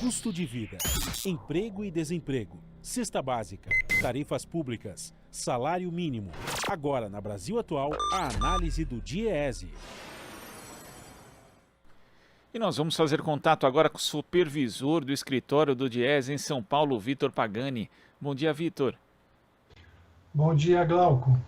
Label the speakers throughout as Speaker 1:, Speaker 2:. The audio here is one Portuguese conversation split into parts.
Speaker 1: Custo de vida, emprego e desemprego, cesta básica, tarifas públicas, salário mínimo. Agora, na Brasil Atual, a análise do DIEESE.
Speaker 2: E nós vamos fazer contato agora com o supervisor do escritório do DIEESE em São Paulo, Vitor Pagani. Bom dia, Vitor.
Speaker 3: Bom dia, Glauco.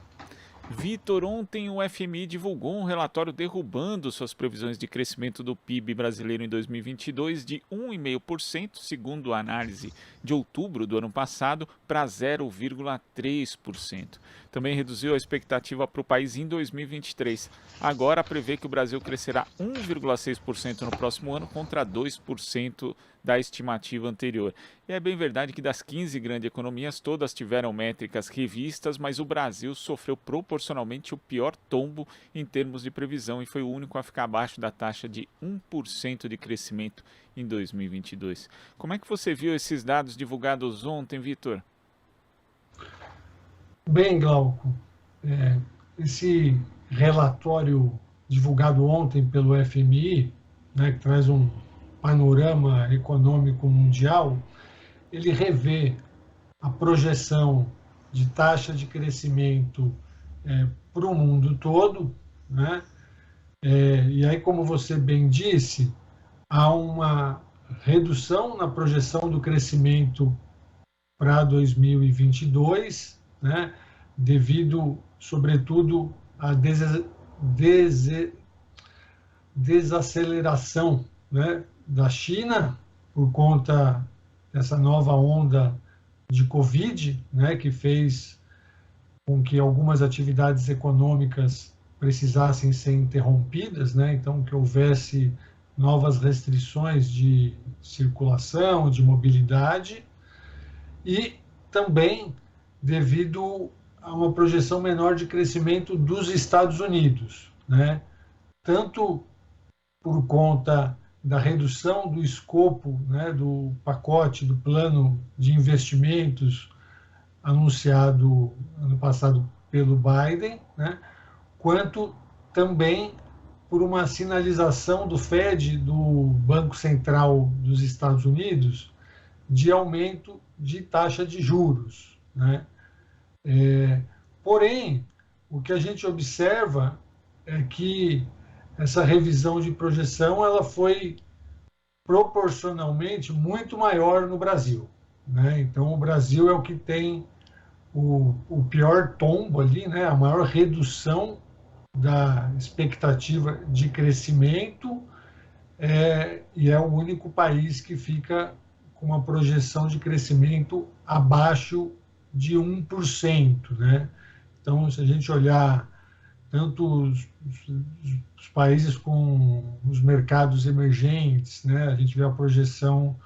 Speaker 2: Vitor, ontem o FMI divulgou um relatório derrubando suas previsões de crescimento do PIB brasileiro em 2022 de 1,5%, segundo a análise de outubro do ano passado, para 0,3%. Também reduziu a expectativa para o país em 2023. Agora prevê que o Brasil crescerá 1,6% no próximo ano contra 2% da estimativa anterior. E é bem verdade que das 15 grandes economias, todas tiveram métricas revistas, mas o Brasil sofreu proporcionalmente o pior tombo em termos de previsão e foi o único a ficar abaixo da taxa de 1% de crescimento em 2022. Como é que você viu esses dados divulgados ontem, Vitor?
Speaker 3: Bem, Glauco, esse relatório divulgado ontem pelo FMI, né, que traz um panorama econômico mundial, ele revê a projeção de taxa de crescimento para o mundo todo, né? E aí, como você bem disse, há uma redução na projeção do crescimento para 2022, né? Devido, sobretudo, à desaceleração, né, da China, por conta dessa nova onda de Covid, né, que fez com que algumas atividades econômicas precisassem ser interrompidas, né, então que houvesse novas restrições de circulação, de mobilidade, e também devido a uma projeção menor de crescimento dos Estados Unidos, né, tanto por conta da redução do escopo, né, do pacote, do plano de investimentos anunciado ano passado pelo Biden, né, quanto também por uma sinalização do Fed, do Banco Central dos Estados Unidos, de aumento de taxa de juros, né. Porém, o que a gente observa é que essa revisão de projeção ela foi proporcionalmente muito maior no Brasil, né? Então, o Brasil é o que tem o pior tombo ali, né? A maior redução da expectativa de crescimento, e é o único país que fica com uma projeção de crescimento abaixo de 1%, né? Então, se a gente olhar tanto os países com os mercados emergentes, né, a gente vê a projeção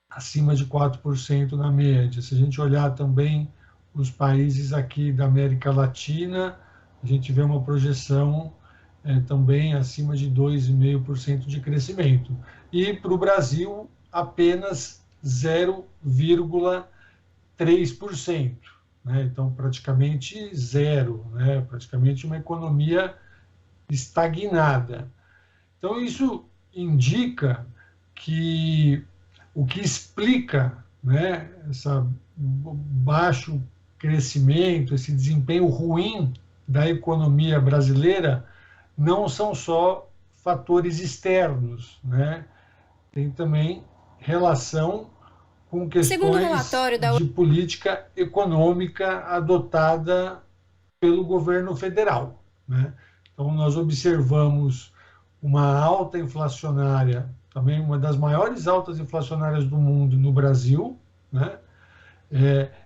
Speaker 3: acima de 4% na média. Se a gente olhar também os países aqui da América Latina, a gente vê uma projeção também acima de 2,5% de crescimento. E para o Brasil, apenas 0,3%. Né? Então, praticamente zero, né? Praticamente uma economia estagnada. Então, isso indica que o que explica, né, esse baixo crescimento, esse desempenho ruim da economia brasileira, não são só fatores externos, né? Tem também relação com questões de política econômica adotada pelo governo federal, né? Então, nós observamos uma alta inflacionária, também uma das maiores altas inflacionárias do mundo no Brasil, né?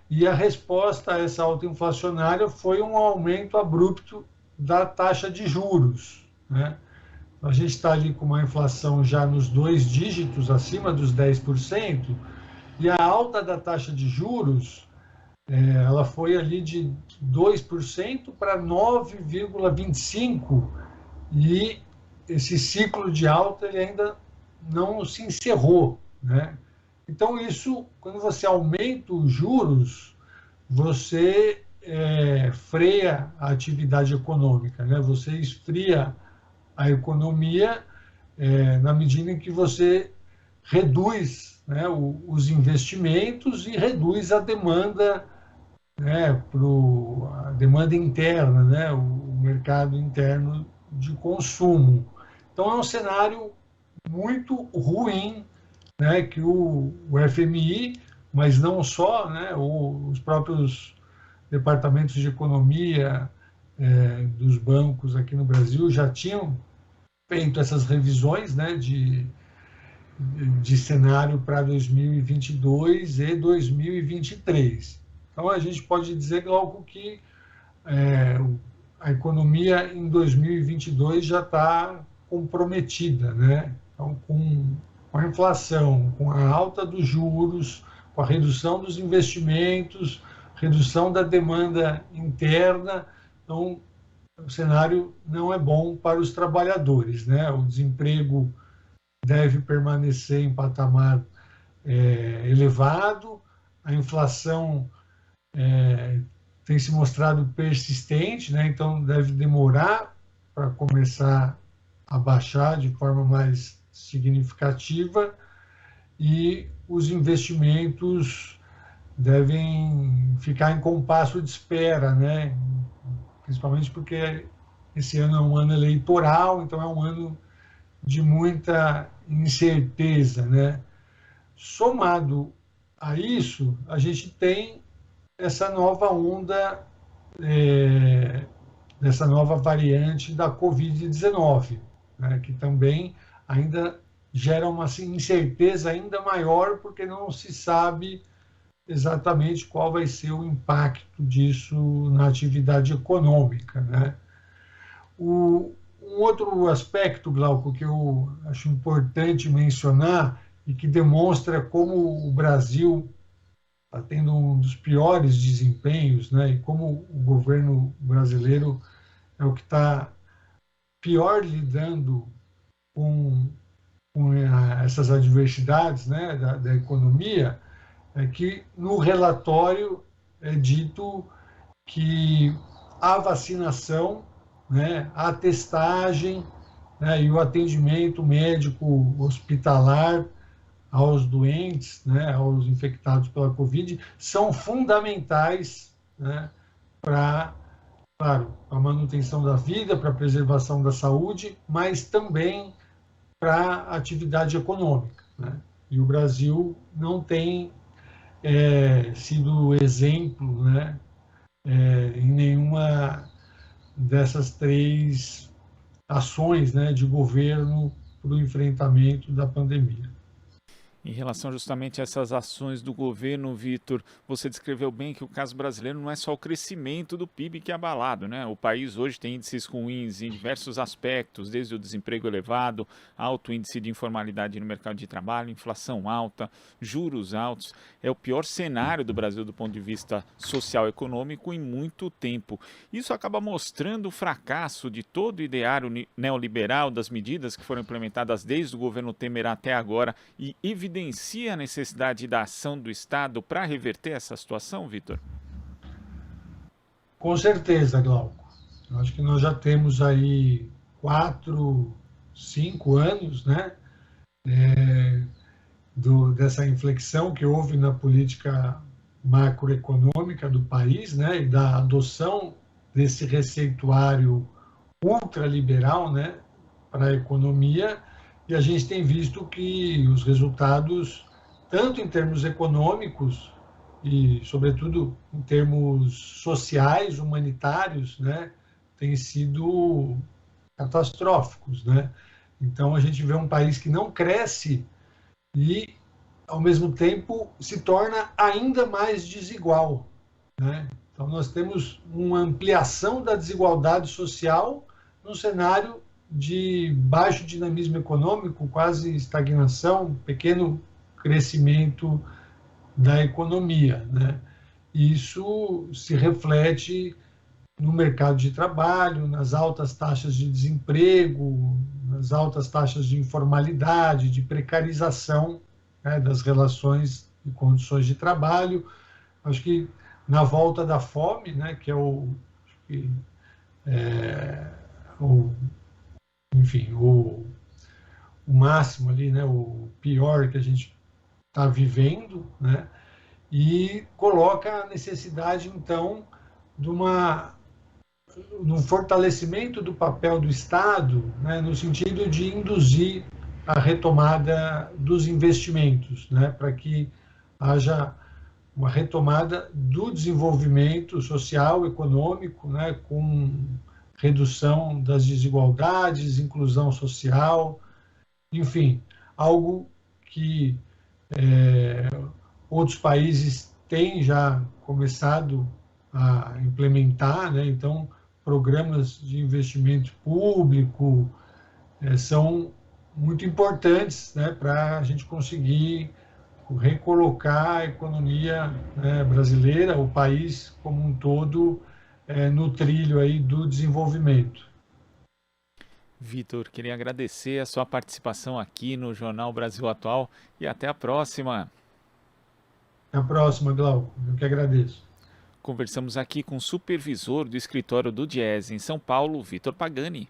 Speaker 3: E a resposta a essa alta inflacionária foi um aumento abrupto da taxa de juros, né? Então, a gente está ali com uma inflação já nos 2 dígitos, acima dos 10%, e a alta da taxa de juros, ela foi ali de 2% para 9,25%, e esse ciclo de alta ele ainda não se encerrou, né? Então, isso, quando você aumenta os juros, você freia a atividade econômica, né? Você esfria a economia na medida em que você reduz, né, os investimentos e reduz a demanda, né, a demanda interna, né, o mercado interno de consumo. Então é um cenário muito ruim, né, que o FMI, mas não só, né, os próprios departamentos de economia dos bancos aqui no Brasil já tinham feito essas revisões, né, de cenário para 2022 e 2023. Então, a gente pode dizer, Glauco, que a economia em 2022 já está comprometida, né? Então, com a inflação, com a alta dos juros, com a redução dos investimentos, redução da demanda interna, então o cenário não é bom para os trabalhadores, né? O desemprego deve permanecer em patamar elevado, a inflação tem se mostrado persistente, né? Então deve demorar para começar a baixar de forma mais significativa, e os investimentos devem ficar em compasso de espera, né? Principalmente porque esse ano é um ano eleitoral, então é um ano de muita incerteza, né? Somado a isso, a gente tem essa nova onda, dessa nova variante da Covid-19, né? Que também ainda gera uma incerteza ainda maior, porque não se sabe exatamente qual vai ser o impacto disso na atividade econômica, né? Um outro aspecto, Glauco, que eu acho importante mencionar e que demonstra como o Brasil está tendo um dos piores desempenhos, né? E como o governo brasileiro é o que está pior lidando com essas adversidades, né, da economia, é que no relatório é dito que a vacinação, né, a testagem, né, e o atendimento médico hospitalar aos doentes, né, aos infectados pela Covid, são fundamentais, né, para, claro, a manutenção da vida, para a preservação da saúde, mas também para a atividade econômica, né? E o Brasil não tem sido exemplo, né, em nenhuma dessas três ações, né, de governo para o enfrentamento da pandemia.
Speaker 2: Em relação justamente a essas ações do governo, Vitor, você descreveu bem que o caso brasileiro não é só o crescimento do PIB que é abalado, né? O país hoje tem índices ruins em diversos aspectos, desde o desemprego elevado, alto índice de informalidade no mercado de trabalho, inflação alta, juros altos. É o pior cenário do Brasil do ponto de vista social e econômico em muito tempo. Isso acaba mostrando o fracasso de todo o ideário neoliberal, das medidas que foram implementadas desde o governo Temer até agora, e evidencia a necessidade da ação do Estado para reverter essa situação, Vitor?
Speaker 3: Com certeza, Glauco. Eu acho que nós já temos aí 4, 5 anos, né, dessa inflexão que houve na política macroeconômica do país, né, e da adoção desse receituário ultraliberal, né, para a economia. E a gente tem visto que os resultados, tanto em termos econômicos e, sobretudo, em termos sociais, humanitários, né, têm sido catastróficos, né? Então, a gente vê um país que não cresce e, ao mesmo tempo, se torna ainda mais desigual, né? Então, nós temos uma ampliação da desigualdade social num cenário de baixo dinamismo econômico, quase estagnação, pequeno crescimento da economia, né? Isso se reflete no mercado de trabalho, nas altas taxas de desemprego, nas altas taxas de informalidade, de precarização, né, das relações e condições de trabalho. Acho que na volta da fome, né, que é enfim, o máximo ali, né, o pior que a gente está vivendo, né, e coloca a necessidade, então, de um fortalecimento do papel do Estado, né, no sentido de induzir a retomada dos investimentos, né, para que haja uma retomada do desenvolvimento social, econômico, né, com redução das desigualdades, inclusão social, enfim, algo que outros países têm já começado a implementar, né? Então, programas de investimento público são muito importantes, né, para a gente conseguir recolocar a economia, né, brasileira, o país como um todo, no trilho aí do desenvolvimento.
Speaker 2: Vitor, queria agradecer a sua participação aqui no Jornal Brasil Atual e até a próxima.
Speaker 3: Até a próxima, Glauco. Eu que agradeço.
Speaker 2: Conversamos aqui com o supervisor do escritório do Diese em São Paulo, Vitor Pagani.